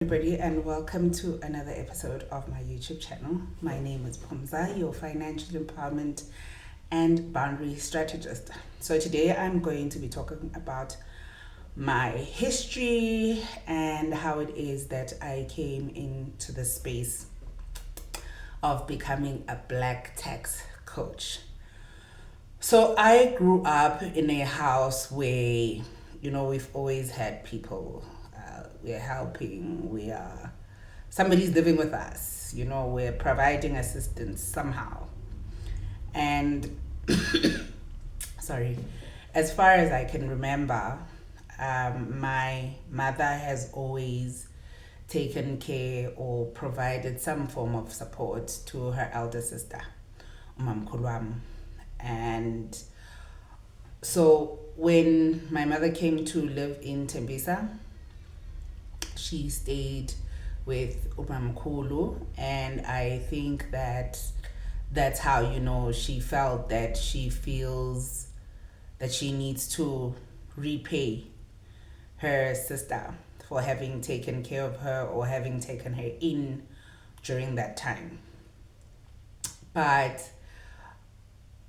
Everybody, and welcome to another episode of my YouTube channel. My name is Pumza, your financial empowerment and boundary strategist. So today I'm going to be talking about my history and how it is that I came into the space of becoming a black tax coach. So I grew up in a house where, we've always had people. We're helping. We are somebody's living with us. We're providing assistance somehow. And sorry, as far as I can remember, my mother has always taken care or provided some form of support to her elder sister, Umamkulwam. And so when my mother came to live in Tembisa, she stayed with Umamkulu, and I think that's how she felt that she feels that she needs to repay her sister for having taken care of her or having taken her in during that time. But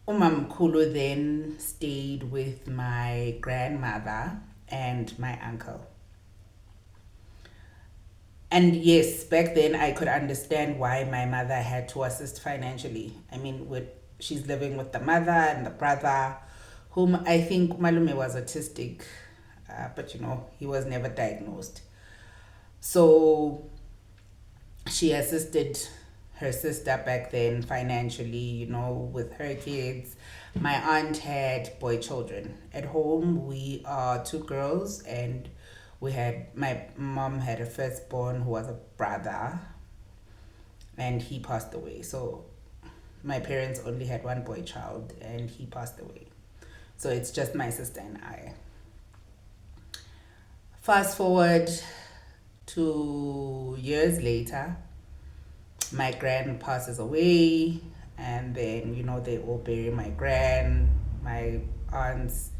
Umamkulu then stayed with my grandmother and my uncle. And yes, back then I could understand why my mother had to assist financially. I mean, she's living with the mother and the brother, whom I think Malume was autistic, but he was never diagnosed. So she assisted her sister back then financially, with her kids. My aunt had boy children. At home, we are two girls, and my mom had a firstborn who was a brother, and he passed away. So my parents only had one boy child, and he passed away. So it's just my sister and I. Fast forward to years later, my grand passes away, and then they all bury my aunts,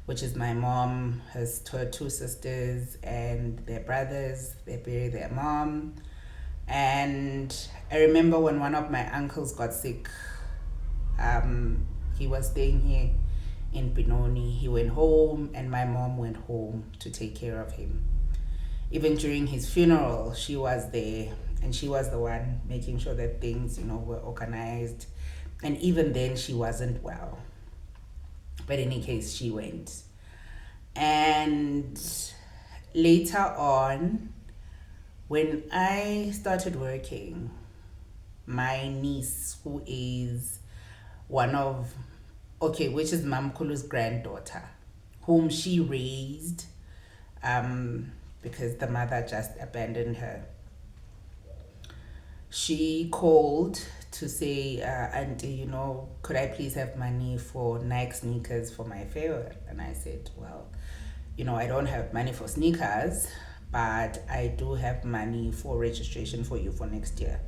which is my mom, her two sisters and their brothers. They bury their mom. And I remember when one of my uncles got sick, he was staying here in Benoni. He went home, and my mom went home to take care of him. Even during his funeral, she was there, and she was the one making sure that things, were organized. And even then, she wasn't well. But in any case, she went. And later on, when I started working, my niece, who is which is Mamkulu's granddaughter, whom she raised, because the mother just abandoned her. She called to say, Auntie, could I please have money for Nike sneakers for my farewell? And I said, well, I don't have money for sneakers, but I do have money for registration for you for next year.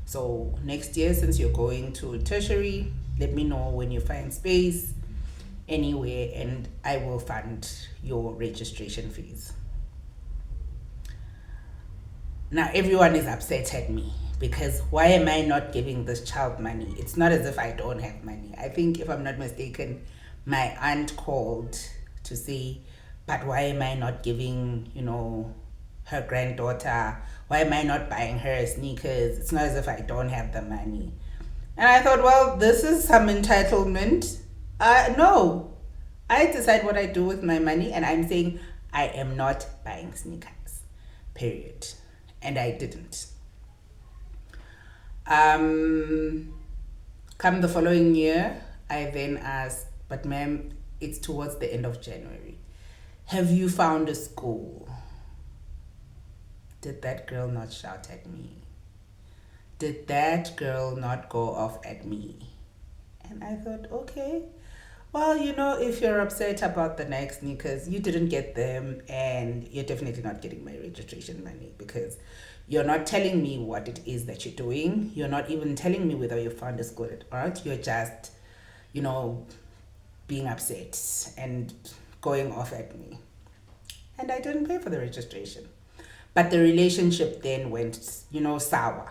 So next year, since you're going to tertiary, let me know when you find space anywhere, and I will fund your registration fees. Now everyone is upset at me, because why am I not giving this child money? It's not as if I don't have money. I think, if I'm not mistaken, my aunt called to say, but why am I not giving, her granddaughter, why am I not buying her sneakers? It's not as if I don't have the money. And I thought, well, this is some entitlement. No, I decide what I do with my money, and I'm saying I am not buying sneakers, period. And I didn't. Come the following year, I then asked, but ma'am, it's towards the end of January. Have you found a school? Did that girl not shout at me? Did that girl not go off at me? And I thought, okay, well, if you're upset about the Nike sneakers, you didn't get them, and you're definitely not getting my registration money, because you're not telling me what it is that you're doing. You're not even telling me whether you found a school or not. You're just, being upset and going off at me. And I didn't pay for the registration. But the relationship then went, sour.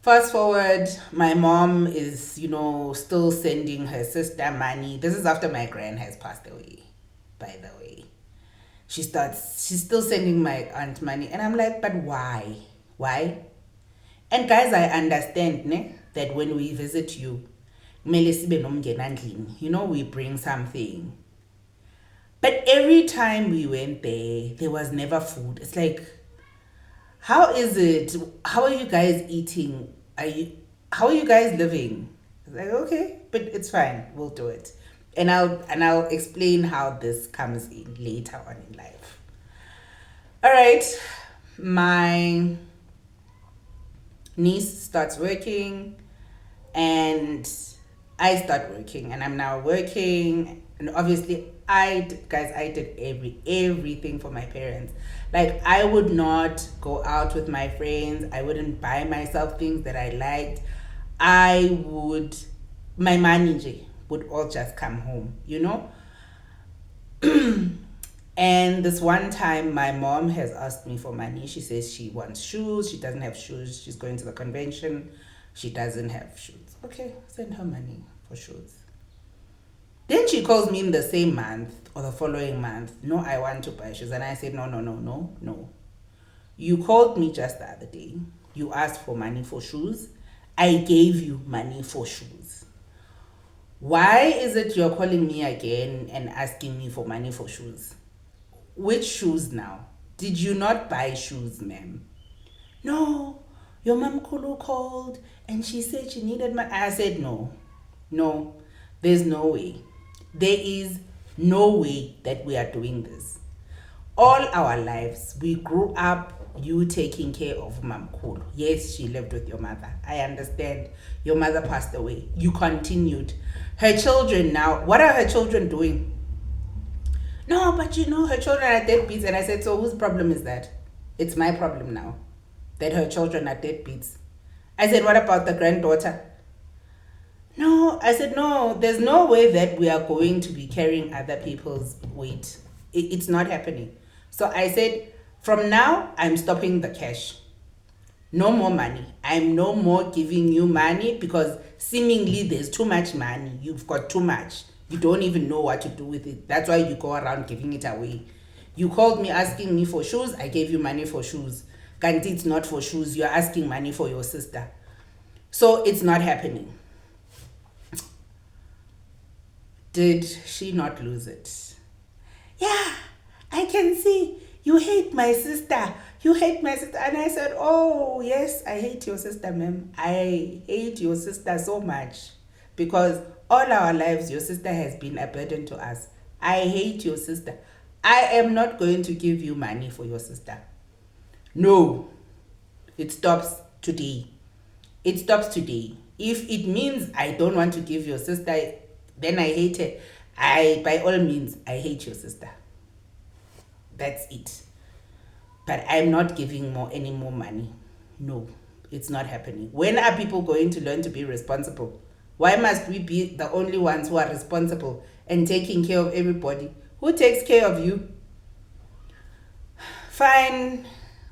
Fast forward, my mom is, still sending her sister money. This is after my gran has passed away, by the way. She's still sending my aunt money. And I'm like, but why? Why? And guys, I understand that when we visit you, we bring something. But every time we went there was never food. It's like, how is it? How are you guys eating? How are you guys living? It's like, okay, but it's fine. We'll do it. And I'll explain how this comes in later on in life. All right. My niece starts working and I start working, and I'm now working, and obviously I did everything for my parents. Like, I would not go out with my friends. I wouldn't buy myself things that I liked. My money would all just come home, And this one time, my mom has asked me for money. She says she wants shoes. She doesn't have shoes. She's going to the convention. She doesn't have shoes. Okay, send her money for shoes. Then she calls me in the same month or the following month. No, I want to buy shoes. And I said, no. You called me just the other day. You asked for money for shoes. I gave you money for shoes. Why is it you're calling me again and asking me for money for shoes? Which shoes now? Did you not buy shoes, ma'am? No, your mom Kulu called and she said she needed money. I said, no, there's no way. There is no way that we are doing this. All our lives, we grew up you taking care of Mam Kulu. Yes, she lived with your mother. I understand. Your mother passed away. You continued. Her children now, what are her children doing? No, but her children are deadbeats. And I said, so whose problem is that? It's my problem now that her children are deadbeats. I said, what about the granddaughter? No, I said, no, there's no way that we are going to be carrying other people's weight. It's not happening. So I said, from now, I'm stopping the cash. No more money. I'm no more giving you money because seemingly there's too much money. You've got too much. You don't even know what to do with it. That's why you go around giving it away. You called me asking me for shoes. I gave you money for shoes. Kanti, it's not for shoes. You're asking money for your sister. So it's not happening. Did she not lose it? Yeah, I can see. You hate my sister. You hate my sister. And I said, oh, yes, I hate your sister, ma'am. I hate your sister so much because all our lives, your sister has been a burden to us. I hate your sister. I am not going to give you money for your sister. No, it stops today. It stops today. If it means I don't want to give your sister, then I hate her. By all means, I hate your sister. That's it. But I'm not giving any more money. No, it's not happening. When are people going to learn to be responsible? Why must we be the only ones who are responsible and taking care of everybody? Who takes care of you? Fine,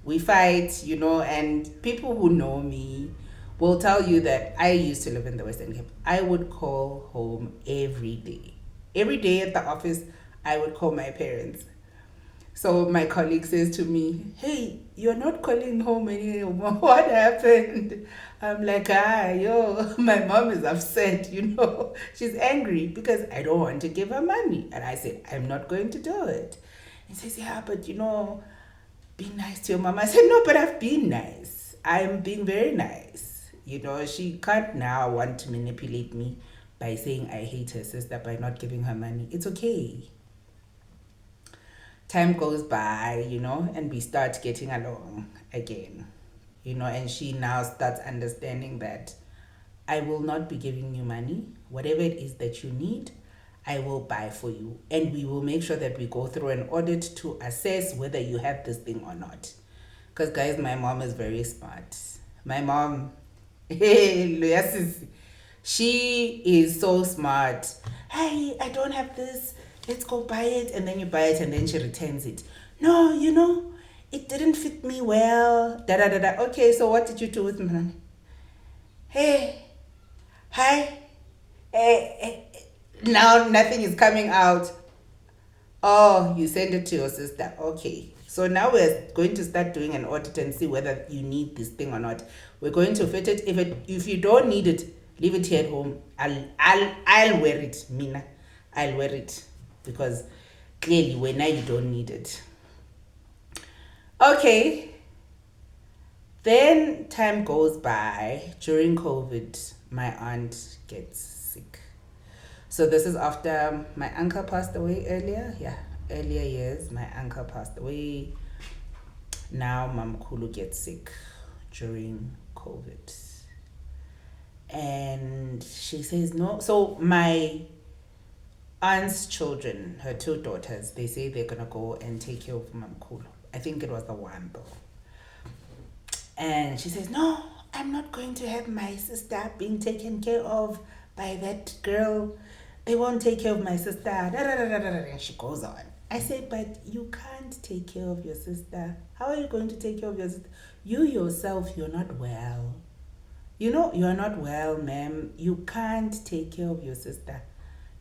we fight, and people who know me will tell you that I used to live in the Western Cape. I would call home every day. Every day at the office, I would call my parents. So my colleague says to me, hey, you're not calling home anymore. What happened? I'm like, my mom is upset, She's angry because I don't want to give her money. And I said, I'm not going to do it. He says, yeah, but be nice to your mom. I said, no, but I've been nice. I'm being very nice. She can't now want to manipulate me by saying I hate her sister by not giving her money. It's okay. Time goes by, and we start getting along again, and she now starts understanding that I will not be giving you money. Whatever it is that you need, I will buy for you. And we will make sure that we go through an audit to assess whether you have this thing or not. Because, guys, my mom is very smart. My mom, she is so smart. Hey, I don't have this. Let's go buy it. And then you buy it and then she returns it. No, it didn't fit me well. Da da da da. Okay, so what did you do with Mnani? Hey, hi. Hey, now nothing is coming out. Oh, you send it to your sister. Okay. So now we're going to start doing an audit and see whether you need this thing or not. We're going to fit it. If you don't need it, leave it here at home. I'll wear it, Mina. I'll wear it because clearly when now you don't need it. Okay. Then time goes by. During COVID, my aunt gets sick. So this is after my uncle passed away earlier. Yeah, earlier years, my uncle passed away. Now Mam Kulu gets sick during COVID. And she says no. So my aunt's children, her two daughters, they say they're gonna go and take care of Mam Kulu. I think it was the one though. And she says, no, I'm not going to have my sister being taken care of by that girl. They won't take care of my sister. And she goes on. I say, but you can't take care of your sister. How are you going to take care of your sister? You yourself, you're not well. You're not well, ma'am. You can't take care of your sister.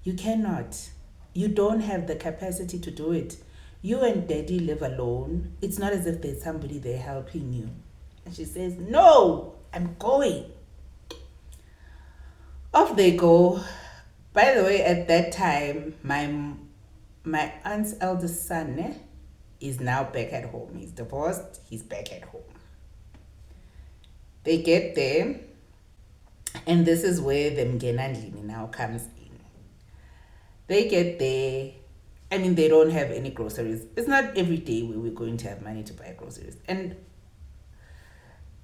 You cannot. You don't have the capacity to do it. You and daddy live alone. It's not as if there's somebody there helping you. And she says, no, I'm going. Off they go. By the way, at that time, my aunt's eldest son is now back at home. He's divorced. He's back at home. They get there, and this is where the Mgenandlini now comes in. They get there. I mean, they don't have any groceries. It's not every day where we're going to have money to buy groceries. And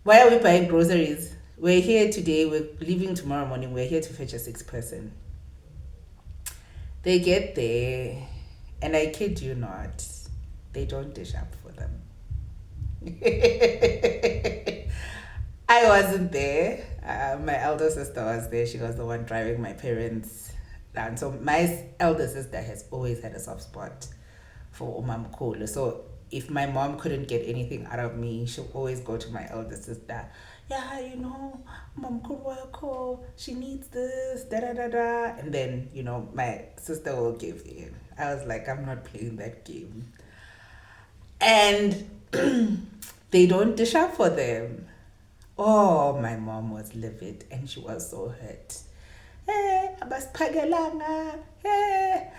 why are we buying groceries? We're here today. We're leaving tomorrow morning. We're here to fetch a 6-person. They get there, and I kid you not, they don't dish up for them. I wasn't there. My elder sister was there. She was the one driving my parents down. So my elder sister has always had a soft spot for Umam Kulu. So if my mom couldn't get anything out of me, she'll always go to my elder sister. Yeah, Mom Kurwako, she needs this, da da da da. And then, my sister will give in. I was like, I'm not playing that game. And they don't dish up for them. Oh, my mom was livid and she was so hurt. Hey, abasiphakelanga. Hey.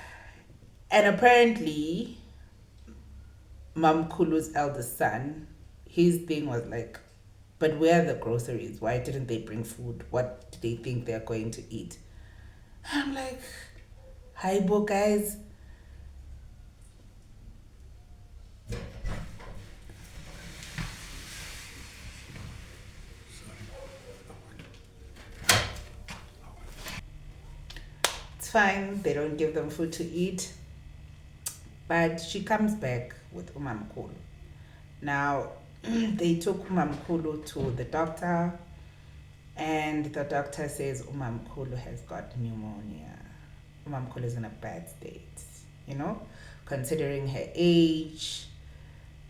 And apparently, Mam Kulu's eldest son, his thing was like, but where are the groceries? Why didn't they bring food? What do they think they're going to eat? I'm like, hi, bo guys. It's fine. They don't give them food to eat. But she comes back with Umam Kulu. Now, they took Umam Kulu to the doctor, and the doctor says Umam Kulu has got pneumonia. Umam Kulu is in a bad state, considering her age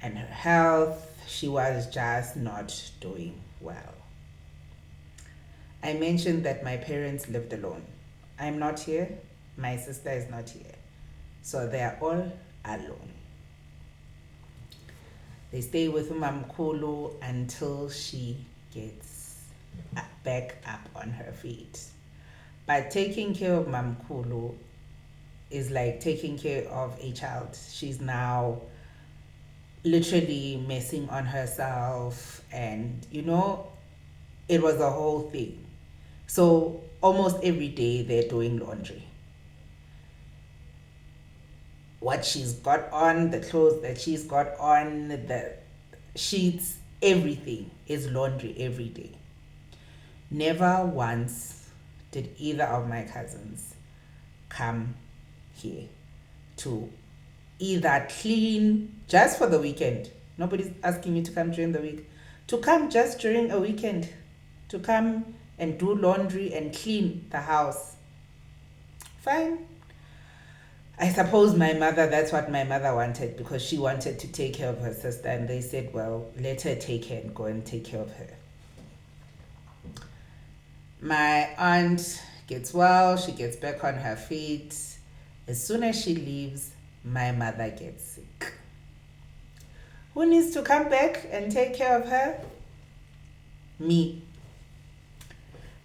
and her health. She was just not doing well. I mentioned that my parents lived alone. I'm not here. My sister is not here. So they are all alone. They stay with Kulu until she gets back up on her feet. But taking care of Kulu is like taking care of a child. She's now literally messing on herself, and it was a whole thing. So almost every day they're doing laundry. What she's got on, the clothes that she's got on, the sheets, everything is laundry every day. Never once did either of my cousins come here to either clean just for the weekend. Nobody's asking me to come during the week. To come just during a weekend. To come and do laundry and clean the house. Fine. I suppose my mother, that's what my mother wanted, because she wanted to take care of her sister, and they said, well, let her take her and go and take care of her. My aunt gets well, she gets back on her feet. As soon as she leaves, my mother gets sick. Who needs to come back and take care of her? Me.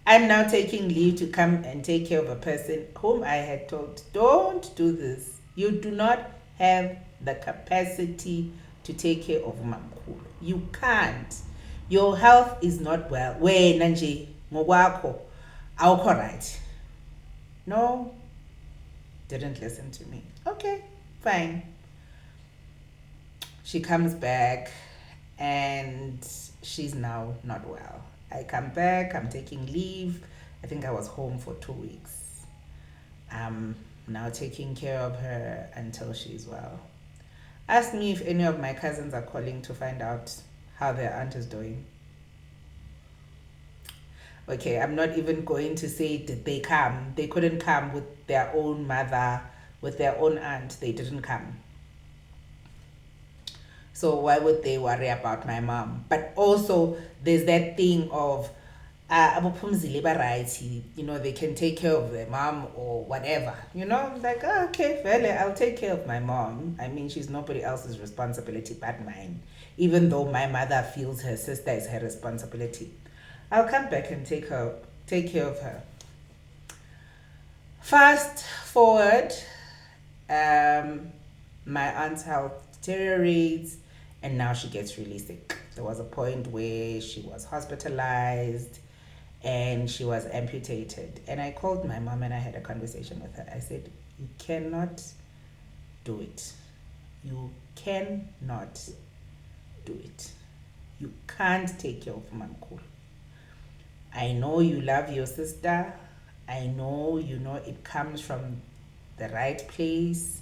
I'm now taking leave to come and take care of a person whom I had told, don't do this. You do not have the capacity to take care of Mamkhulu. You can't. Your health is not well. Wena nje ngokwakho awukho right. No, didn't listen to me. Okay, fine. She comes back and she's now not well. I come back, I'm taking leave. I think I was home for 2 weeks. I'm now taking care of her until she's well. Ask me if any of my cousins are calling to find out how their aunt is doing. Okay, I'm not even going to say did they come. They couldn't come with their own mother, with their own aunt. They didn't come. So why would they worry about my mom? But also there's that thing of they can take care of their mom or whatever. Like, okay, fairly, I'll take care of my mom. I mean, she's nobody else's responsibility but mine. Even though my mother feels her sister is her responsibility. I'll come back and take care of her. Fast forward, my aunt's health deteriorates, and now she gets really sick. There was a point where she was hospitalized and she was amputated. And I called my mom and I had a conversation with her. I said, you cannot do it. You cannot do it. You can't take care of Mamkhulu. I know you love your sister. I know it comes from the right place.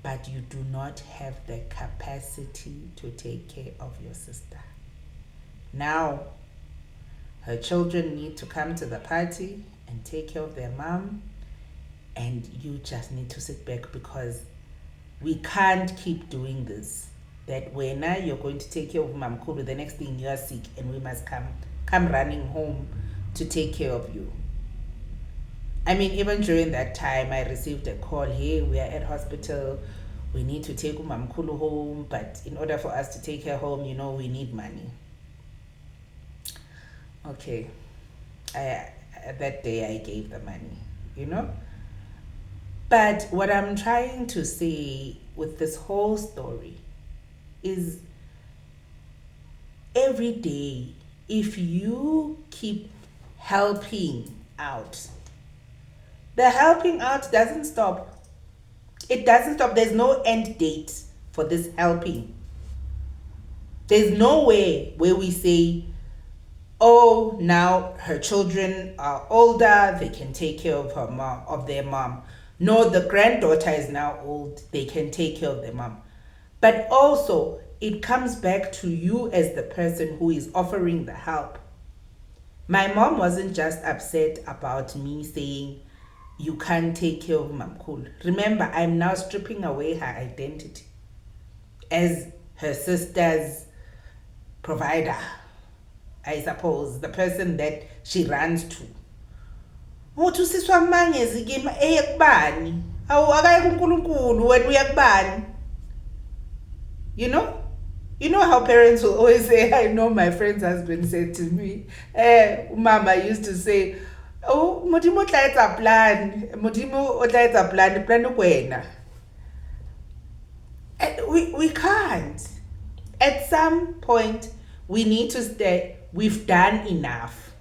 But you do not have the capacity to take care of your sister. Now, her children need to come to the party and take care of their mom, and you just need to sit back, because we can't keep doing this. That when now you're going to take care of Mamkhulu, the next thing you are sick and we must come running home to take care of you. I mean, even during that time, I received a call, hey, we are at hospital, we need to take Mamkhulu home, but in order for us to take her home, we need money. Okay, that day I gave the money, But what I'm trying to say with this whole story is every day, if you keep helping out, the helping out doesn't stop. It doesn't stop. There's no end date for this helping. There's no way where we say, oh, now her children are older, they can take care of her mom, of their mom. No, the granddaughter is now old, they can take care of their mom. But also, it comes back to you as the person who is offering the help. My mom wasn't just upset about me saying, you can't take care of Mamkhulu. Remember, I'm now stripping away her identity as her sister's provider, I suppose, the person that she runs to. You know how parents will always say, I know my friend's husband said to me, Mama used to say, oh, Modimo tla etsa plan, Modimo o tla etsa plan kwena. We can't. At some point, we need to stay. We've done enough.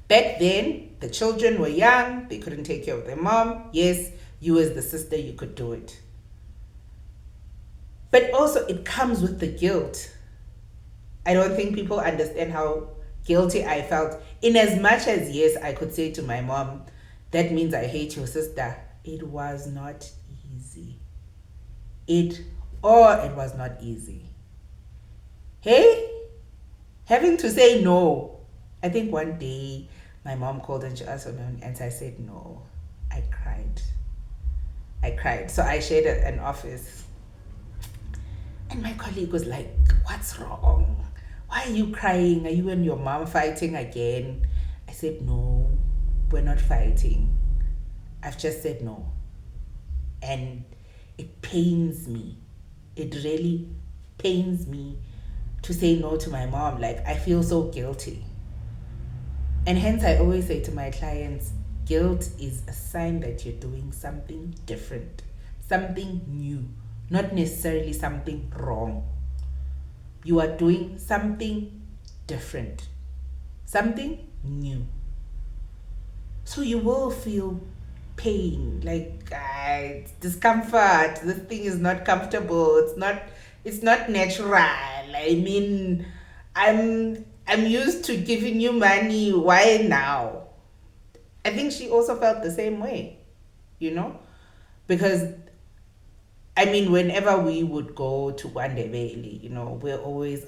Back then, the children were young. They couldn't take care of their mom. Yes, you as the sister, you could do it. But also, it comes with the guilt. I don't think people understand how guilty I felt. In as much as, yes, I could say to my mom, that means I hate your sister. It was not easy. It was not easy. Hey, having to say no. I think one day my mom called and she asked for me, and I said no. I I cried. So I shared an office. And my colleague was like, what's wrong? Why are you crying? Are you and your mom fighting again? I said, no, we're not fighting. I've just said no. And it pains me. It really pains me to say no to my mom. Like, I feel so guilty. And hence I always say to my clients, guilt is a sign that you're doing something different, something new, not necessarily something wrong. You are doing something different, something new. So you will feel pain, like discomfort. This thing is not comfortable. It's not natural. I mean, I'm used to giving you money. Why now? I think she also felt the same way, because I mean, whenever we would go to KwaNdebele, we're always,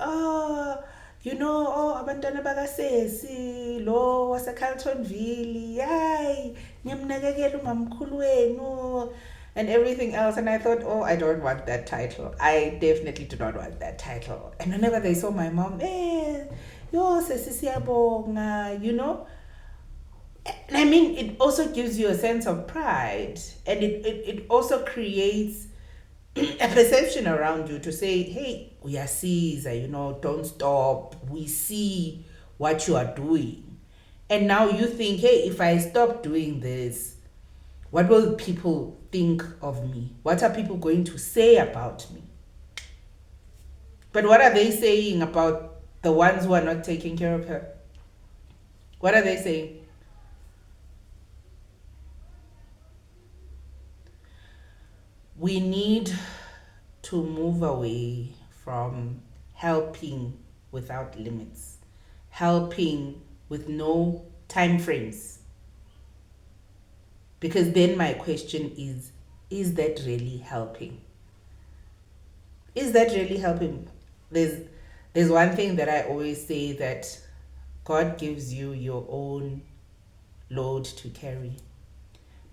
abantwana bakasesi, lo waseCarltonville, yay, niyamnakekela umamkhulu wenu, and everything else. And I thought, I don't want that title. I definitely do not want that title. And whenever they saw my mom, yo, sesi siyabonga, And I mean, it also gives you a sense of pride, and it also creates a perception around you to say, hey, we are Caesar, don't stop. We see what you are doing. And now you think, hey, if I stop doing this, what will people think of me? What are people going to say about me? But what are they saying about the ones who are not taking care of her? What are they saying? We need to move away from helping without limits, helping with no time frames. Because then my question is that really helping? Is that really helping? There's one thing that I always say, that God gives you your own load to carry.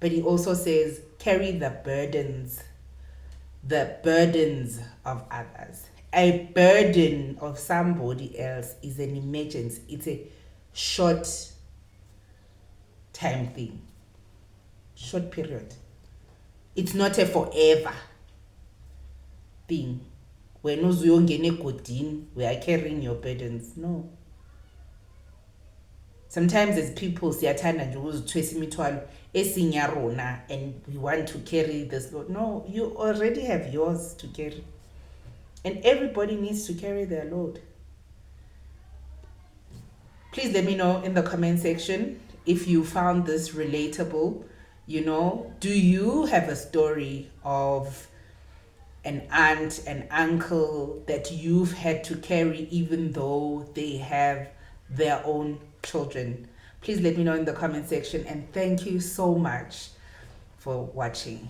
But he also says, carry the burdens of others. A burden of somebody else is an emergency. It's a short time thing, short period. It's not a forever thing. When we are carrying your burdens. No. Sometimes as people, siyathanda nje ukuzithwesa imithwalo esinya rona, and we want to carry this load. No, you already have yours to carry. And everybody needs to carry their load. Please let me know in the comment section if you found this relatable. Do you have a story of an aunt, an uncle that you've had to carry even though they have their own children? Please let me know in the comment section, and thank you so much for watching.